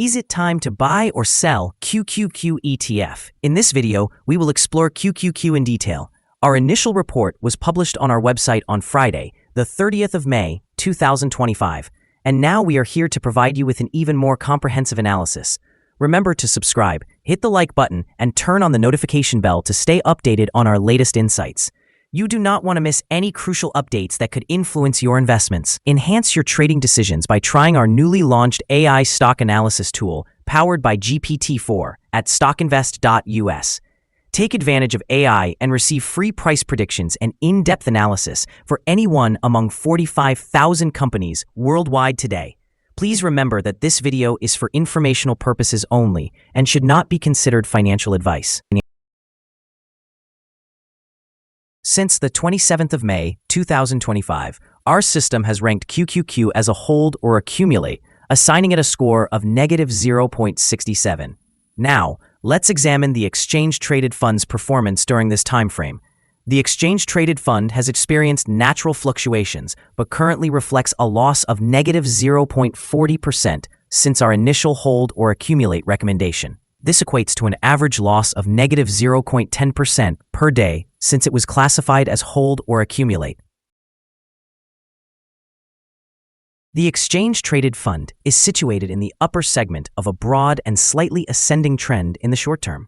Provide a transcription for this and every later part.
Is it time to buy or sell QQQ ETF? In this video, we will explore QQQ in detail. Our initial report was published on our website on Friday, the 30th of May, 2025, and now we are here to provide you with an even more comprehensive analysis. Remember to subscribe, hit the like button, and turn on the notification bell to stay updated on our latest insights. You do not want to miss any crucial updates that could influence your investments. Enhance your trading decisions by trying our newly launched AI stock analysis tool powered by GPT-4 at StockInvest.us. Take advantage of AI and receive free price predictions and in-depth analysis for any one among 45,000 companies worldwide today. Please remember that this video is for informational purposes only and should not be considered financial advice. Since the 27th of May, 2025, our system has ranked QQQ as a hold or accumulate, assigning it a score of -0.67. Now, let's examine the exchange-traded fund's performance during this time frame. The exchange-traded fund has experienced natural fluctuations, but currently reflects a loss of -0.40% since our initial hold or accumulate recommendation. This equates to an average loss of -0.10% per day since it was classified as hold or accumulate. The exchange-traded fund is situated in the upper segment of a broad and slightly ascending trend in the short term.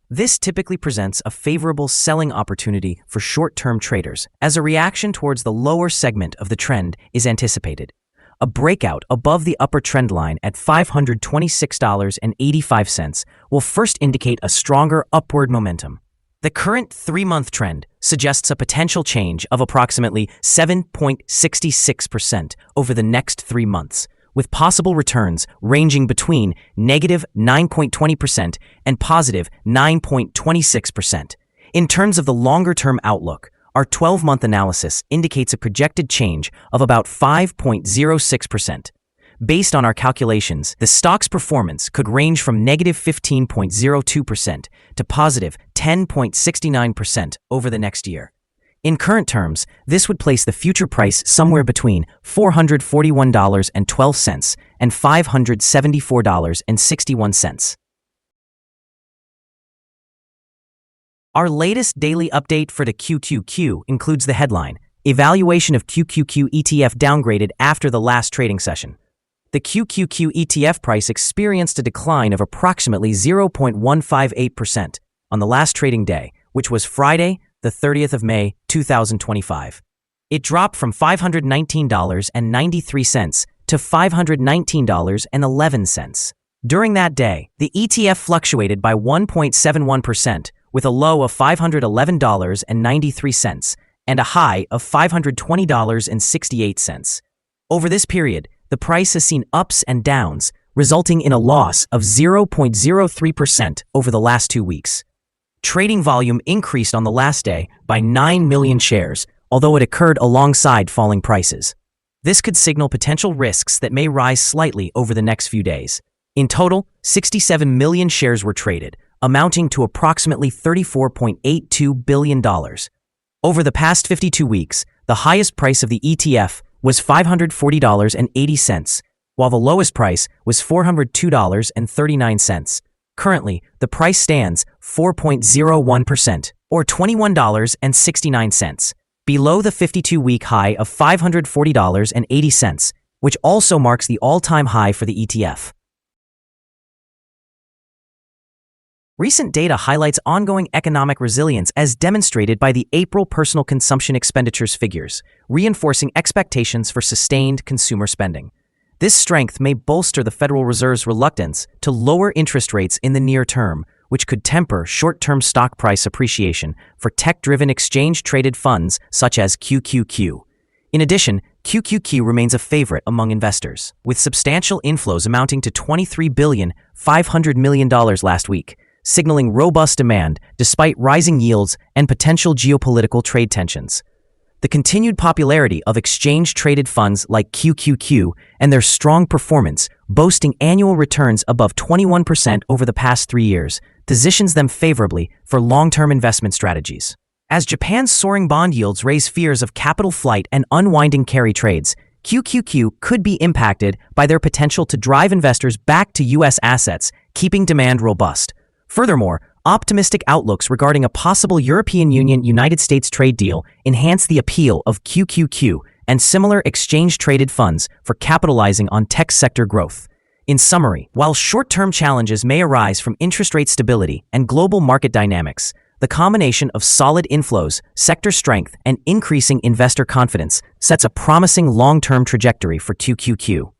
This typically presents a favorable selling opportunity for short-term traders, as a reaction towards the lower segment of the trend is anticipated. A breakout above the upper trend line at $526.85 will first indicate a stronger upward momentum. The current 3-month trend suggests a potential change of approximately 7.66% over the next 3 months, with possible returns ranging between -9.20% and +9.26%. In terms of the longer-term outlook, our 12-month analysis indicates a projected change of about 5.06%. Based on our calculations, the stock's performance could range from -15.02% to +10.69% over the next year. In current terms, this would place the future price somewhere between $441.12 and $574.61. Our latest daily update for the QQQ includes the headline, Evaluation of QQQ ETF downgraded after the last trading session. The QQQ ETF price experienced a decline of approximately 0.158% on the last trading day, which was Friday, the 30th of May, 2025. It dropped from $519.93 to $519.11. During that day, the ETF fluctuated by 1.71%, with a low of $511.93 and a high of $520.68. Over this period, the price has seen ups and downs, resulting in a loss of 0.03% over the last 2 weeks. Trading volume increased on the last day by 9 million shares, although it occurred alongside falling prices. This could signal potential risks that may rise slightly over the next few days. In total, 67 million shares were traded, amounting to approximately $34.82 billion. Over the past 52 weeks, the highest price of the ETF was $540.80, while the lowest price was $402.39. Currently, the price stands 4.01%, or $21.69, below the 52-week high of $540.80, which also marks the all-time high for the ETF. Recent data highlights ongoing economic resilience as demonstrated by the April personal consumption expenditures figures, reinforcing expectations for sustained consumer spending. This strength may bolster the Federal Reserve's reluctance to lower interest rates in the near term, which could temper short-term stock price appreciation for tech-driven exchange-traded funds such as QQQ. In addition, QQQ remains a favorite among investors, with substantial inflows amounting to $23.5 billion last week, signaling robust demand despite rising yields and potential geopolitical trade tensions. The continued popularity of exchange-traded funds like QQQ and their strong performance, boasting annual returns above 21% over the past 3 years, positions them favorably for long-term investment strategies. As Japan's soaring bond yields raise fears of capital flight and unwinding carry trades, QQQ could be impacted by their potential to drive investors back to U.S. assets, keeping demand robust. Furthermore, optimistic outlooks regarding a possible European Union-United States trade deal enhance the appeal of QQQ and similar exchange-traded funds for capitalizing on tech sector growth. In summary, while short-term challenges may arise from interest rate stability and global market dynamics, the combination of solid inflows, sector strength, and increasing investor confidence sets a promising long-term trajectory for QQQ.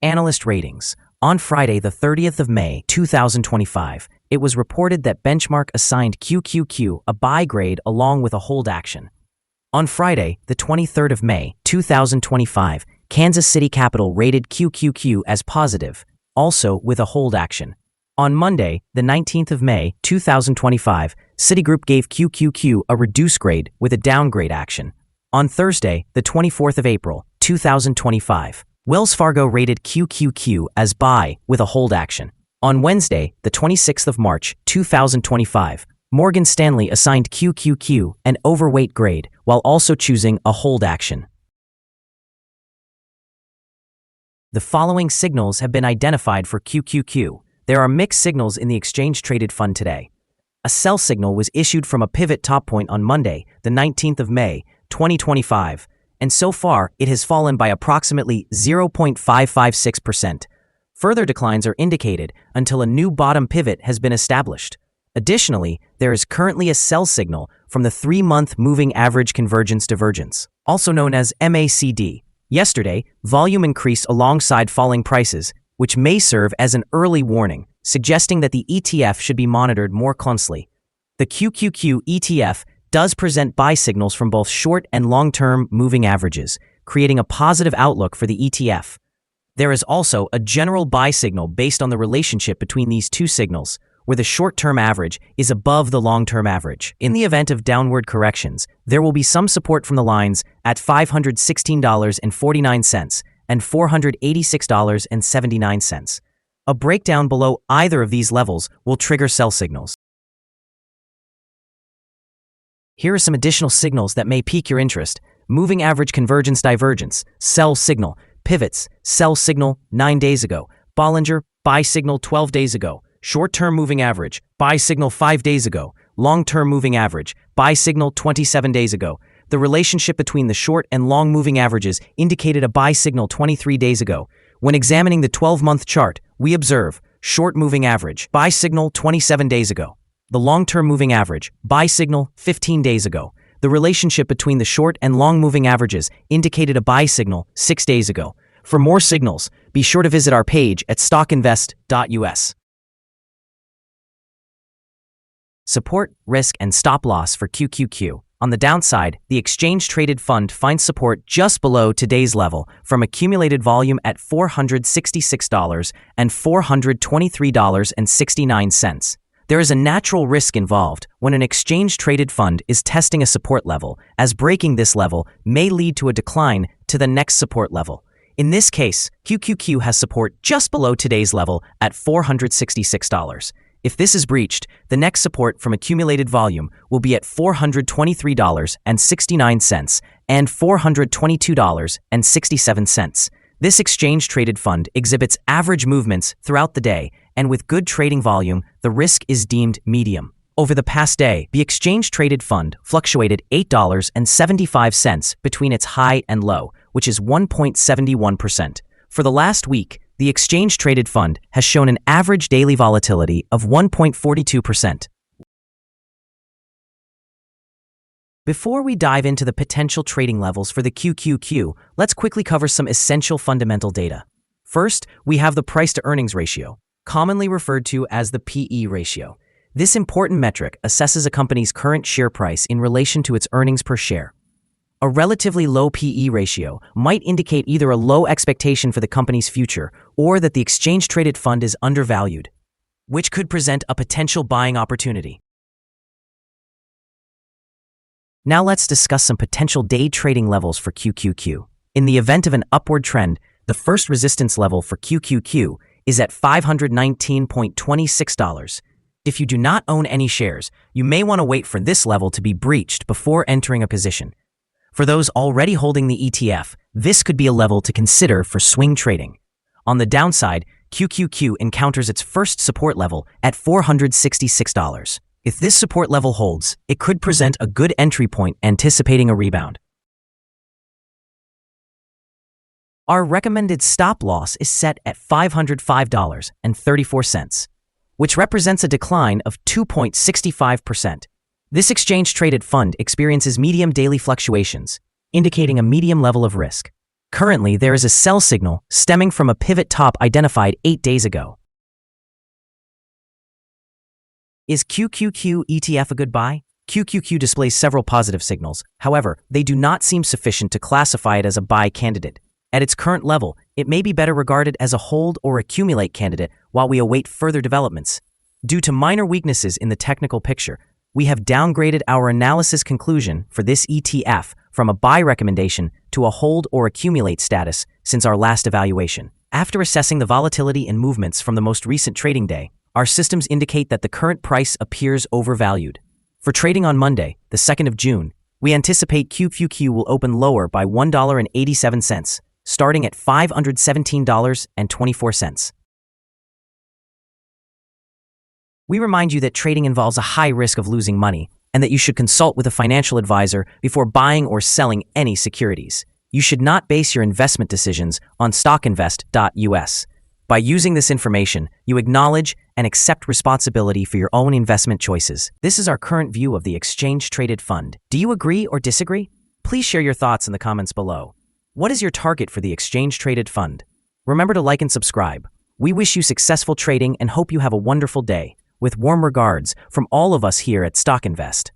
Analyst ratings. On Friday, the 30th of May, 2025, it was reported that Benchmark assigned QQQ a buy grade along with a hold action. On Friday, the 23rd of May, 2025, Kansas City Capital rated QQQ as positive, also with a hold action. On Monday, the 19th of May, 2025, Citigroup gave QQQ a reduce grade with a downgrade action. On Thursday, the 24th of April, 2025, Wells Fargo rated QQQ as buy with a hold action. On Wednesday, the 26th of March, 2025, Morgan Stanley assigned QQQ an overweight grade while also choosing a hold action. The following signals have been identified for QQQ. There are mixed signals in the exchange-traded fund today. A sell signal was issued from a pivot top point on Monday, the 19th of May, 2025, and so far it has fallen by approximately 0.556%. Further declines are indicated until a new bottom pivot has been established. Additionally, there is currently a sell signal from the 3-month moving average convergence divergence, also known as MACD. Yesterday, volume increased alongside falling prices, which may serve as an early warning, suggesting that the ETF should be monitored more closely. The QQQ ETF does present buy signals from both short and long-term moving averages, creating a positive outlook for the ETF. There is also a general buy signal based on the relationship between these two signals, where the short-term average is above the long-term average. In the event of downward corrections, there will be some support from the lines at $516.49 and $486.79. A breakdown below either of these levels will trigger sell signals. Here are some additional signals that may pique your interest. Moving average convergence divergence, sell signal. Pivots, sell signal 9 days ago. Bollinger, buy signal 12 days ago. Short-term moving average, buy signal 5 days ago. Long-term moving average, buy signal 27 days ago. The relationship between the short and long moving averages indicated a buy signal 23 days ago. When examining the 12-month chart, we observe short moving average, buy signal 27 days ago. The long-term moving average, buy signal 15 days ago. The relationship between the short and long moving averages indicated a buy signal 6 days ago. For more signals, be sure to visit our page at StockInvest.us. Support, risk, and stop loss for QQQ. On the downside, the exchange-traded fund finds support just below today's level from accumulated volume at $466 and $423.69. There is a natural risk involved when an exchange-traded fund is testing a support level, as breaking this level may lead to a decline to the next support level. In this case, QQQ has support just below today's level at $466. If this is breached, the next support from accumulated volume will be at $423.69 and $422.67. This exchange-traded fund exhibits average movements throughout the day, and with good trading volume, the risk is deemed medium. Over the past day, the exchange-traded fund fluctuated $8.75 between its high and low, which is 1.71%. For the last week, the exchange-traded fund has shown an average daily volatility of 1.42%. Before we dive into the potential trading levels for the QQQ, let's quickly cover some essential fundamental data. First, we have the price-to-earnings ratio, commonly referred to as the PE ratio. This important metric assesses a company's current share price in relation to its earnings per share. A relatively low PE ratio might indicate either a low expectation for the company's future or that the exchange-traded fund is undervalued, which could present a potential buying opportunity. Now let's discuss some potential day trading levels for QQQ. In the event of an upward trend, the first resistance level for QQQ is at $519.26. If you do not own any shares, you may want to wait for this level to be breached before entering a position. For those already holding the ETF, this could be a level to consider for swing trading. On the downside, QQQ encounters its first support level at $466. If this support level holds, it could present a good entry point anticipating a rebound. Our recommended stop loss is set at $505.34, which represents a decline of 2.65%. This exchange-traded fund experiences medium daily fluctuations, indicating a medium level of risk. Currently, there is a sell signal stemming from a pivot top identified 8 days ago. Is QQQ ETF a good buy? QQQ displays several positive signals. However, they do not seem sufficient to classify it as a buy candidate. At its current level, it may be better regarded as a hold or accumulate candidate while we await further developments. Due to minor weaknesses in the technical picture, we have downgraded our analysis conclusion for this ETF from a buy recommendation to a hold or accumulate status since our last evaluation. After assessing the volatility and movements from the most recent trading day, our systems indicate that the current price appears overvalued. For trading on Monday, the 2nd of June, we anticipate QQQ will open lower by $1.87, starting at $517.24. We remind you that trading involves a high risk of losing money and that you should consult with a financial advisor before buying or selling any securities. You should not base your investment decisions on StockInvest.us. By using this information, you acknowledge and accept responsibility for your own investment choices. This is our current view of the exchange-traded fund. Do you agree or disagree? Please share your thoughts in the comments below. What is your target for the exchange-traded fund? Remember to like and subscribe. We wish you successful trading and hope you have a wonderful day. With warm regards from all of us here at StockInvest.